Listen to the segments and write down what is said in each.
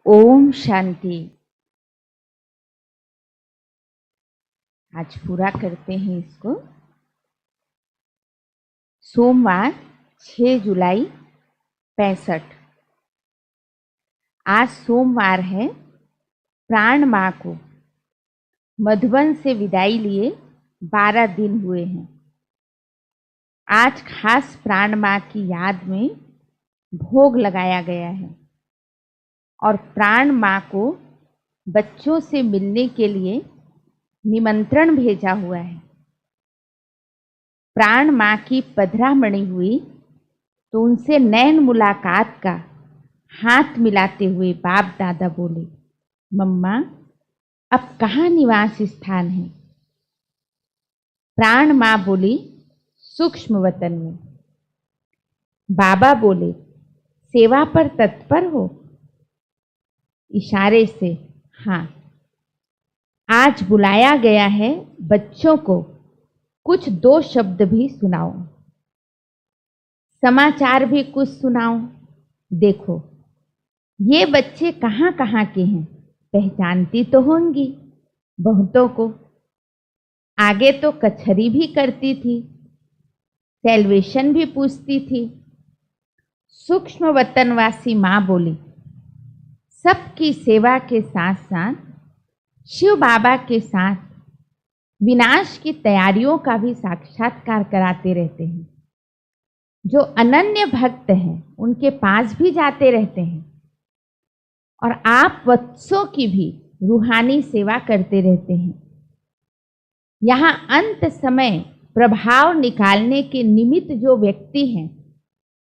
ओम शांति। आज पूरा करते हैं इसको। सोमवार 6 जुलाई 65। आज सोमवार है। प्राण माँ को मधुबन से विदाई लिए 12 दिन हुए हैं। आज खास प्राण माँ की याद में भोग लगाया गया है और प्राण माँ को बच्चों से मिलने के लिए निमंत्रण भेजा हुआ है। प्राण माँ की पधरामणि हुई तो उनसे नैन मुलाकात का हाथ मिलाते हुए बाप दादा बोले, मम्मा अब कहाँ निवास स्थान है? प्राण माँ बोली, सूक्ष्म वतन में। बाबा बोले, सेवा पर तत्पर हो? इशारे से हाँ। आज बुलाया गया है, बच्चों को कुछ 2 शब्द भी सुनाओ, समाचार भी कुछ सुनाओ। देखो ये बच्चे कहाँ कहाँ के हैं, पहचानती तो होंगी बहुतों को। आगे तो कचहरी भी करती थी, सैल्वेशन भी पूछती थी। सूक्ष्म वतनवासी माँ बोली, सबकी सेवा के साथ साथ शिव बाबा के साथ विनाश की तैयारियों का भी साक्षात्कार कराते रहते हैं। जो अनन्य भक्त हैं उनके पास भी जाते रहते हैं और आप वत्सों की भी रूहानी सेवा करते रहते हैं। यहाँ अंत समय प्रभाव निकालने के निमित्त जो व्यक्ति हैं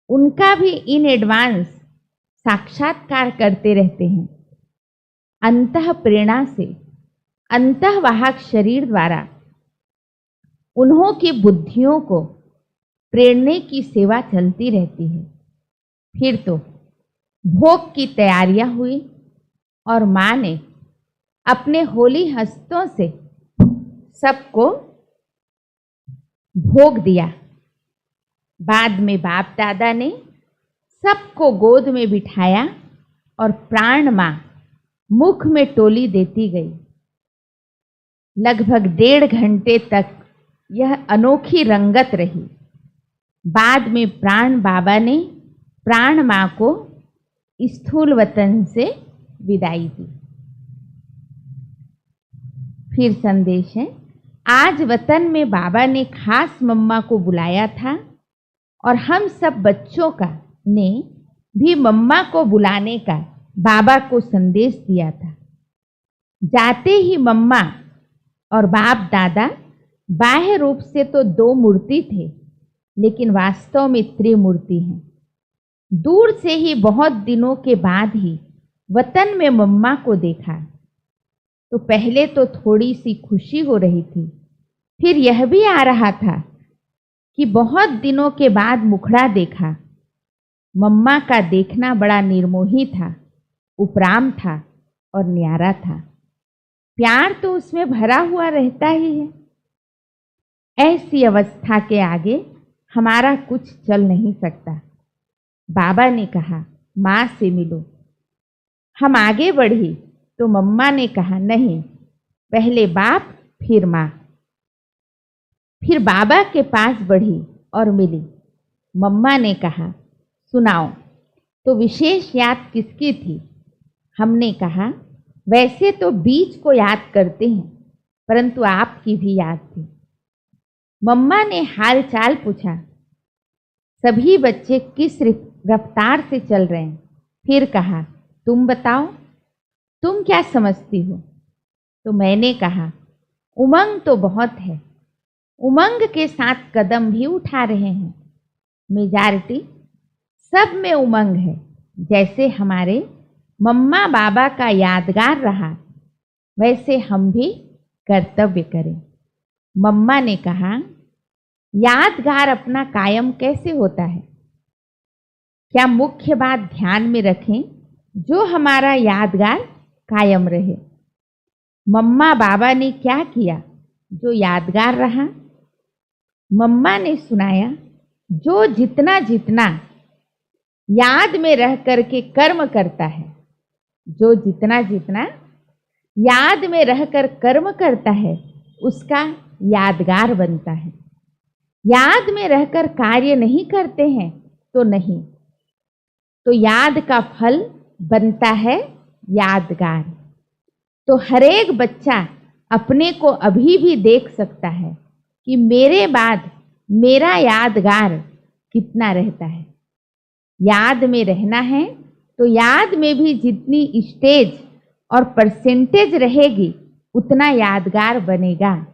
उनका भी इन एडवांस साक्षात्कार करते रहते हैं। अंतः प्रेरणा से अंतःवाहक शरीर द्वारा उन्हों की बुद्धियों को प्रेरणे की सेवा चलती रहती है। फिर तो भोग की तैयारियां हुई और माँ ने अपने होली हस्तों से सबको भोग दिया। बाद में बाप दादा ने सबको गोद में बिठाया और प्राण माँ मुख में टोली देती गई। लगभग 1.5 घंटे तक यह अनोखी रंगत रही। बाद में प्राण बाबा ने प्राण माँ को स्थूल वतन से विदाई दी। फिर संदेश है, आज वतन में बाबा ने खास मम्मा को बुलाया था और हम सब बच्चों का ने भी मम्मा को बुलाने का बाबा को संदेश दिया था। जाते ही मम्मा और बाप दादा बाह्य रूप से तो 2 मूर्ति थे, लेकिन वास्तव में त्रिमूर्ति हैं। दूर से ही बहुत दिनों के बाद ही वतन में मम्मा को देखा तो पहले तो थोड़ी सी खुशी हो रही थी, फिर यह भी आ रहा था कि बहुत दिनों के बाद मुखड़ा देखा। मम्मा का देखना बड़ा निर्मोही था, उपराम था और न्यारा था। प्यार तो उसमें भरा हुआ रहता ही है। ऐसी अवस्था के आगे हमारा कुछ चल नहीं सकता। बाबा ने कहा, माँ से मिलो। हम आगे बढ़ी तो मम्मा ने कहा, नहीं, पहले बाप फिर माँ। फिर बाबा के पास बढ़ी और मिली। मम्मा ने कहा, सुनाओ तो विशेष याद किसकी थी? हमने कहा, वैसे तो बीच को याद करते हैं, परंतु आपकी भी याद थी। मम्मा ने हाल चाल पूछा, सभी बच्चे किस रफ्तार से चल रहे हैं? फिर कहा, तुम बताओ, तुम क्या समझती हो? तो मैंने कहा, उमंग तो बहुत है, उमंग के साथ कदम भी उठा रहे हैं। मेजॉरिटी सब में उमंग है। जैसे हमारे मम्मा बाबा का यादगार रहा, वैसे हम भी कर्तव्य करें। मम्मा ने कहा, यादगार अपना कायम कैसे होता है? क्या मुख्य बात ध्यान में रखें जो हमारा यादगार कायम रहे। मम्मा बाबा ने क्या किया जो यादगार रहा? मम्मा ने सुनाया, जो जितना जितना याद में रह करके कर्म करता है जो जितना जितना याद में रहकर कर्म करता है उसका यादगार बनता है। याद में रहकर कार्य नहीं करते हैं तो नहीं, तो याद का फल बनता है यादगार। तो हरेक बच्चा अपने को अभी भी देख सकता है कि मेरे बाद मेरा यादगार कितना रहता है। याद में रहना है तो याद में भी जितनी स्टेज और परसेंटेज रहेगी उतना यादगार बनेगा।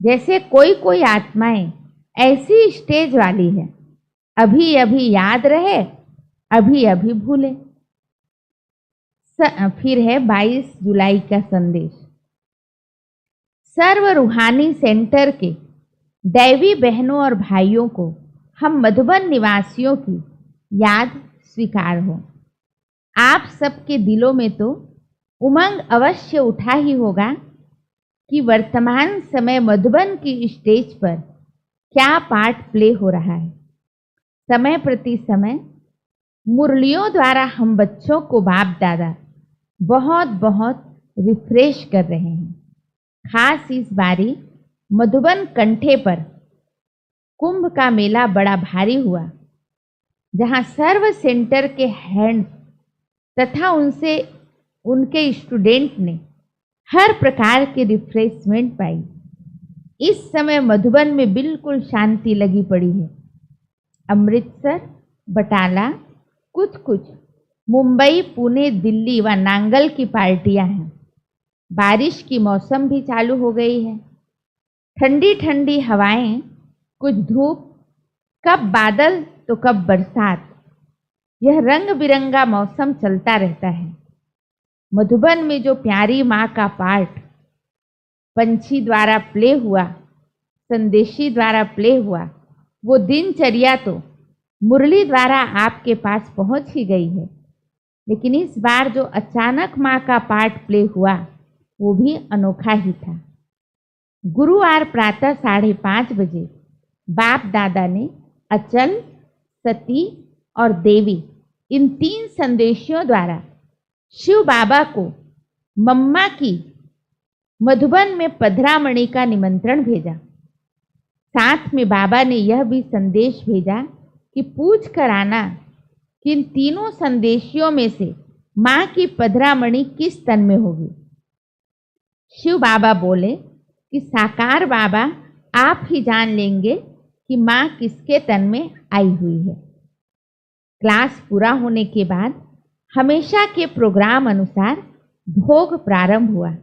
जैसे कोई कोई आत्माएं ऐसी स्टेज वाली है, अभी अभी याद रहे, अभी अभी भूले। फिर है 22 जुलाई का संदेश। सर्व रूहानी सेंटर के दैवी बहनों और भाइयों को हम मधुबन निवासियों की याद स्वीकार हो। आप सबके दिलों में तो उमंग अवश्य उठा ही होगा कि वर्तमान समय मधुबन की स्टेज पर क्या पार्ट प्ले हो रहा है। समय प्रति समय मुरलियों द्वारा हम बच्चों को बाप दादा बहुत बहुत रिफ्रेश कर रहे हैं। खास इस बारी मधुबन कंठे पर कुंभ का मेला बड़ा भारी हुआ, जहां सर्व सेंटर के हैंड तथा उनके स्टूडेंट ने हर प्रकार की रिफ्रेशमेंट पाई। इस समय मधुबन में बिल्कुल शांति लगी पड़ी है। अमृतसर, बटाला, कुछ मुंबई, पुणे, दिल्ली व नांगल की पार्टियां हैं। बारिश की मौसम भी चालू हो गई है। ठंडी ठंडी हवाएं, कुछ धूप, कब बादल तो कब बरसात, यह रंग बिरंगा मौसम चलता रहता है। मधुबन में जो प्यारी माँ का पार्ट पंछी द्वारा प्ले हुआ, संदेशी द्वारा प्ले हुआ, वो दिनचर्या तो मुरली द्वारा आपके पास पहुंच ही गई है। लेकिन इस बार जो अचानक माँ का पार्ट प्ले हुआ वो भी अनोखा ही था। गुरुवार प्रातः 5:30 बजे बाप दादा ने अचल, सती और देवी, इन 3 संदेशियों द्वारा शिव बाबा को मम्मा की मधुबन में पधरामणि का निमंत्रण भेजा। साथ में बाबा ने यह भी संदेश भेजा कि पूछ कर आना कि इन तीनों संदेशियों में से माँ की पधरामणि किस तन में होगी। शिव बाबा बोले कि साकार बाबा आप ही जान लेंगे कि माँ किसके तन में आई हुई है। क्लास पूरा होने के बाद हमेशा के प्रोग्राम अनुसार भोग प्रारंभ हुआ।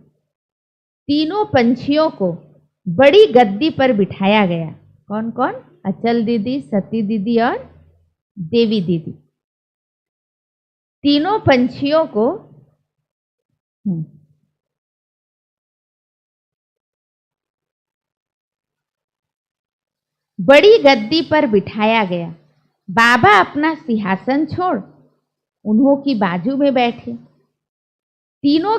तीनों पंछियों को बड़ी गद्दी पर बिठाया गया। कौन कौन? अचल दीदी, सती दीदी और देवी दीदी। तीनों पंछियों को बड़ी गद्दी पर बिठाया गया। बाबा अपना सिंहासन छोड़ उन्हों की बाजू में बैठे। तीनों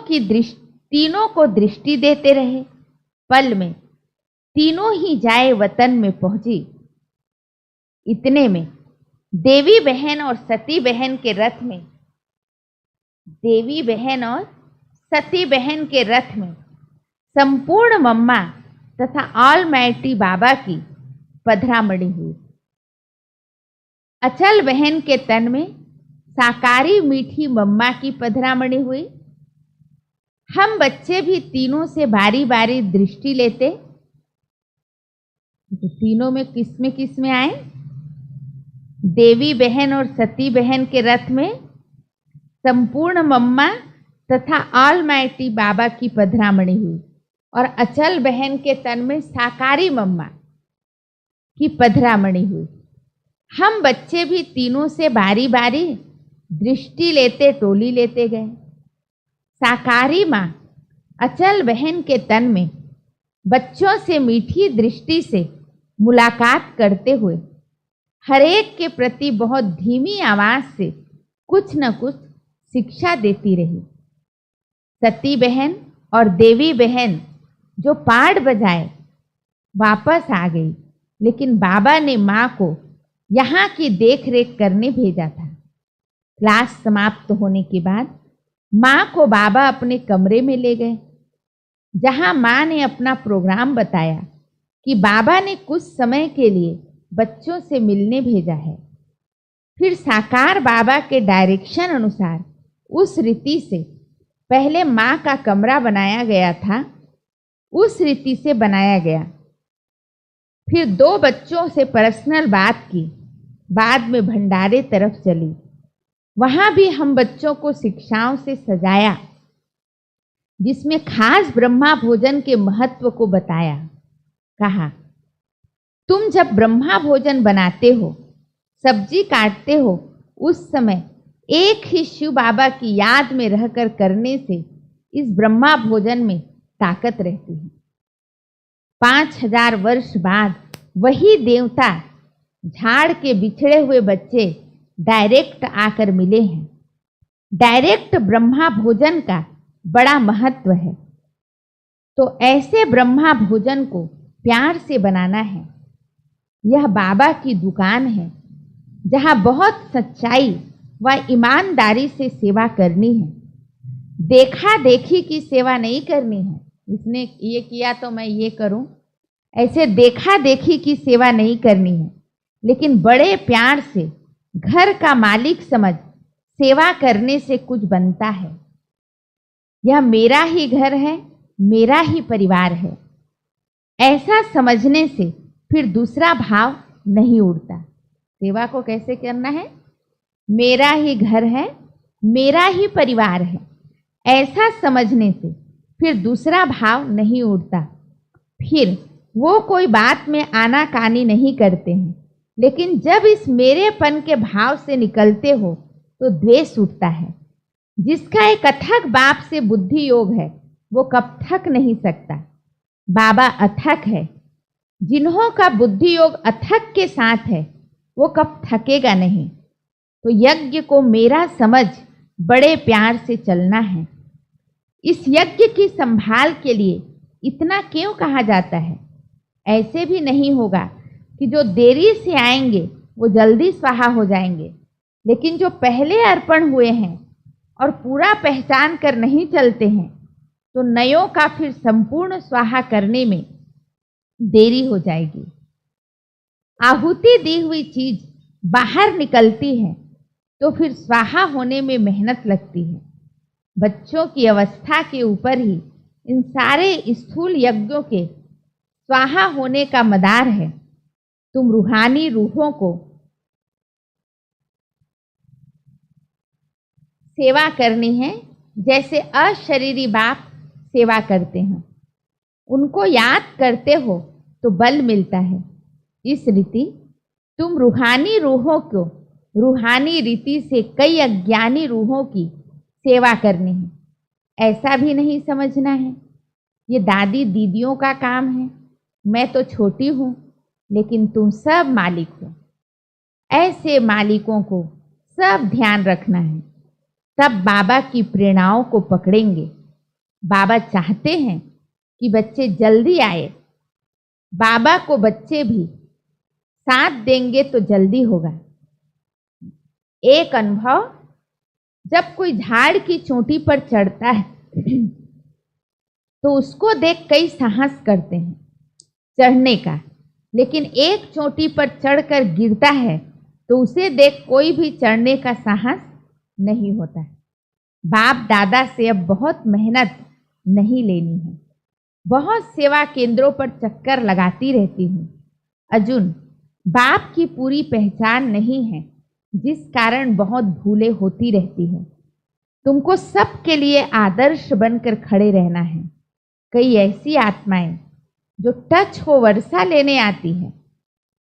को दृष्टि देते रहे। पल में तीनों ही जाए वतन में पहुंची। इतने में देवी बहन और सती बहन के रथ में संपूर्ण मम्मा तथा ऑलमाइटी बाबा की पधरामणि हुई। अचल बहन के तन में साकारी मीठी मम्मा की पधरामणि हुई। हम बच्चे भी तीनों से बारी बारी दृष्टि लेते। तो तीनों में किस में आए? देवी बहन और सती बहन के रथ में संपूर्ण मम्मा तथा ऑलमाइटी बाबा की पधरामणि हुई और अचल बहन के तन में साकारी मम्मा की पधरामणि हुई। हम बच्चे भी तीनों से बारी बारी दृष्टि लेते टोली लेते गए। साकारी माँ अचल बहन के तन में बच्चों से मीठी दृष्टि से मुलाकात करते हुए हरेक के प्रति बहुत धीमी आवाज से कुछ न कुछ शिक्षा देती रही। सती बहन और देवी बहन जो पाड़ बजाए वापस आ गई, लेकिन बाबा ने माँ को यहाँ की देख रेख करने भेजा था। क्लास समाप्त होने के बाद माँ को बाबा अपने कमरे में ले गए, जहाँ माँ ने अपना प्रोग्राम बताया कि बाबा ने कुछ समय के लिए बच्चों से मिलने भेजा है। फिर साकार बाबा के डायरेक्शन अनुसार उस रीति से पहले माँ का कमरा बनाया गया था, उस रीति से बनाया गया। फिर 2 बच्चों से पर्सनल बात की, बाद में भंडारे तरफ चली। वहाँ भी हम बच्चों को शिक्षाओं से सजाया, जिसमें खास ब्रह्मा भोजन के महत्व को बताया। कहा, तुम जब ब्रह्मा भोजन बनाते हो, सब्जी काटते हो, उस समय एक ही शिव बाबा की याद में रहकर करने से इस ब्रह्मा भोजन में ताकत रहती है। 5000 वर्ष बाद वही देवता झाड़ के बिछड़े हुए बच्चे डायरेक्ट आकर मिले हैं। डायरेक्ट ब्रह्मा भोजन का बड़ा महत्व है। तो ऐसे ब्रह्मा भोजन को प्यार से बनाना है। यह बाबा की दुकान है, जहाँ बहुत सच्चाई व ईमानदारी से सेवा करनी है। देखा देखी की सेवा नहीं करनी है, इसने ये किया तो मैं ये करूं, ऐसे देखा देखी की सेवा नहीं करनी है, लेकिन बड़े प्यार से घर का मालिक समझ सेवा करने से कुछ बनता है। यह मेरा ही घर है, मेरा ही परिवार है, ऐसा समझने से फिर दूसरा भाव नहीं उड़ता। सेवा को कैसे करना है? मेरा ही घर है, मेरा ही परिवार है, ऐसा समझने से फिर दूसरा भाव नहीं उड़ता। फिर वो कोई बात में आनाकानी नहीं करते हैं, लेकिन जब इस मेरेपन के भाव से निकलते हो तो द्वेष उठता है। जिसका एक अथक बाप से बुद्धि योग है, वो कब थक नहीं सकता। बाबा अथक है। जिन्हों का बुद्धि योग अथक के साथ है, वो कब थकेगा नहीं। तो यज्ञ को मेरा समझ बड़े प्यार से चलना है। इस यज्ञ की संभाल के लिए इतना क्यों कहा जाता है? ऐसे भी नहीं होगा कि जो देरी से आएंगे वो जल्दी स्वाहा हो जाएंगे, लेकिन जो पहले अर्पण हुए हैं और पूरा पहचान कर नहीं चलते हैं, तो नयों का फिर संपूर्ण स्वाहा करने में देरी हो जाएगी। आहुति दी हुई चीज बाहर निकलती है तो फिर स्वाहा होने में मेहनत लगती है। बच्चों की अवस्था के ऊपर ही इन सारे स्थूल यज्ञों के स्वाहा होने का मदार है। तुम रूहानी रूहों को सेवा करनी है, जैसे अशरीरी बाप सेवा करते हैं। उनको याद करते हो तो बल मिलता है। इस रीति तुम रूहानी रूहों को रूहानी रीति से कई अज्ञानी रूहों की सेवा करनी है, ऐसा भी नहीं समझना है ये दादी दीदियों का काम है, मैं तो छोटी हूँ, लेकिन तुम सब मालिक हो। ऐसे मालिकों को सब ध्यान रखना है, तब बाबा की प्रेरणाओं को पकड़ेंगे। बाबा चाहते हैं कि बच्चे जल्दी आए। बाबा को बच्चे भी साथ देंगे तो जल्दी होगा। एक अनुभव, जब कोई झाड़ की चोटी पर चढ़ता है तो उसको देख कई साहस करते हैं चढ़ने का, लेकिन एक चोटी पर चढ़कर गिरता है तो उसे देख कोई भी चढ़ने का साहस नहीं होता है। बाप दादा से अब बहुत मेहनत नहीं लेनी है। बहुत सेवा केंद्रों पर चक्कर लगाती रहती हूँ। अर्जुन, बाप की पूरी पहचान नहीं है, जिस कारण बहुत भूलें होती रहती है। तुमको सबके लिए आदर्श बनकर खड़े रहना है। कई ऐसी आत्माएं जो टच को वर्षा लेने आती है,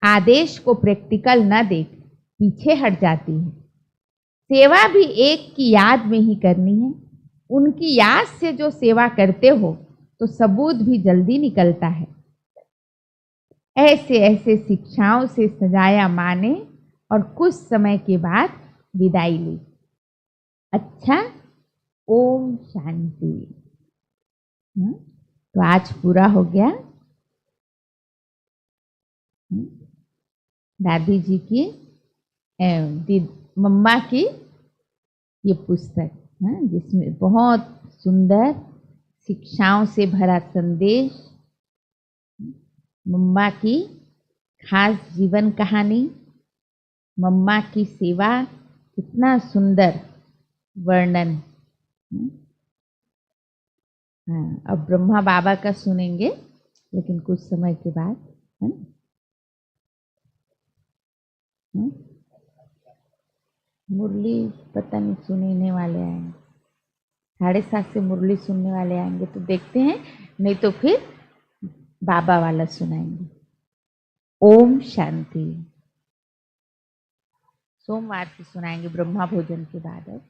आदेश को प्रैक्टिकल न देख पीछे हट जाती है। सेवा भी एक की याद में ही करनी है। उनकी याद से जो सेवा करते हो तो सबूत भी जल्दी निकलता है। ऐसे ऐसे शिक्षाओं से सजाया माँ ने और कुछ समय के बाद विदाई ली। अच्छा, ओम शांति। तो आज पूरा हो गया दादी जी की मम्मा की ये पुस्तक। हाँ, जिसमें बहुत सुंदर शिक्षाओं से भरा संदेश, मम्मा की खास जीवन कहानी, मम्मा की सेवा, कितना सुंदर वर्णन। हाँ, अब ब्रह्मा बाबा का सुनेंगे, लेकिन कुछ समय के बाद, है ना? मुरली पता नहीं सुनने वाले आएंगे, 7:30 से मुरली सुनने वाले आएंगे तो देखते हैं, नहीं तो फिर बाबा वाला सुनाएंगे। ओम शांति। सोमवार से सुनाएंगे ब्रह्मा भोजन के बाद। अब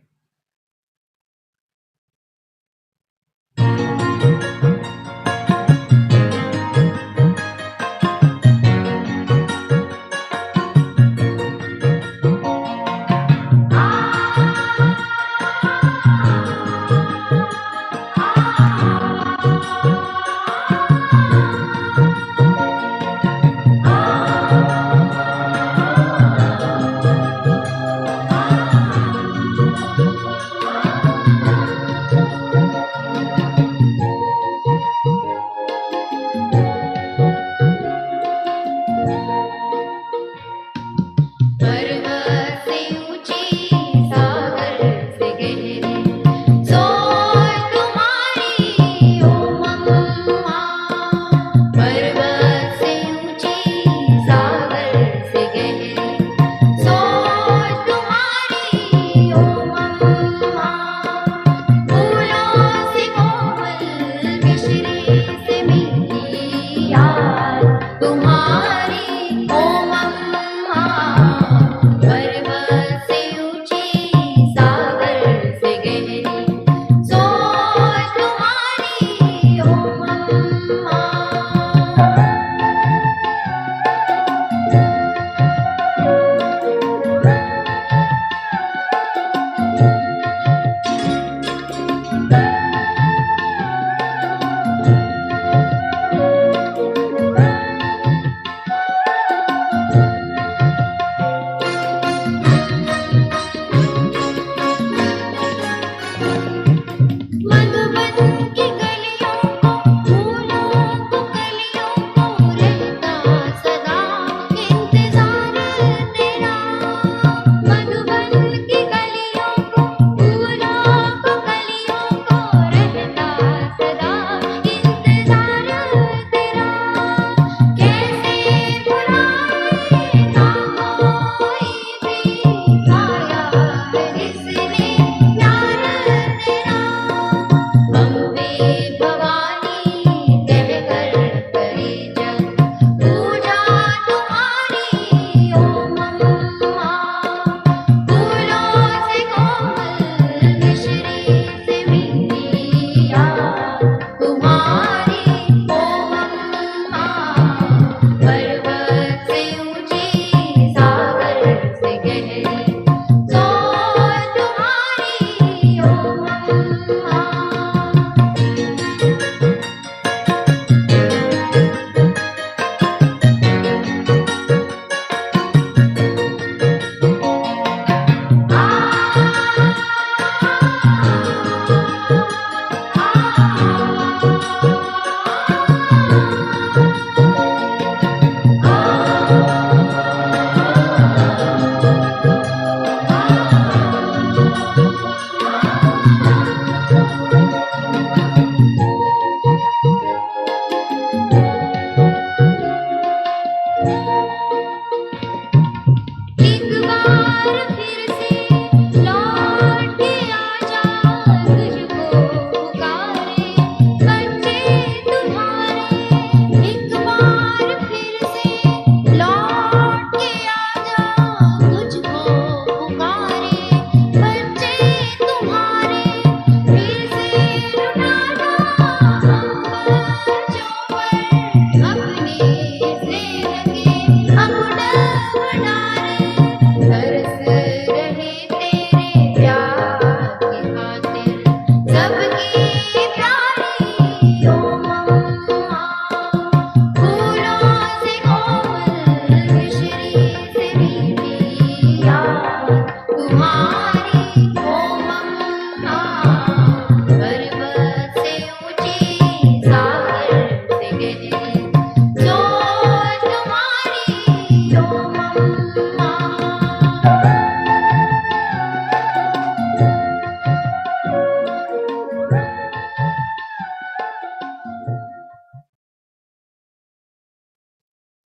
तुम्हारे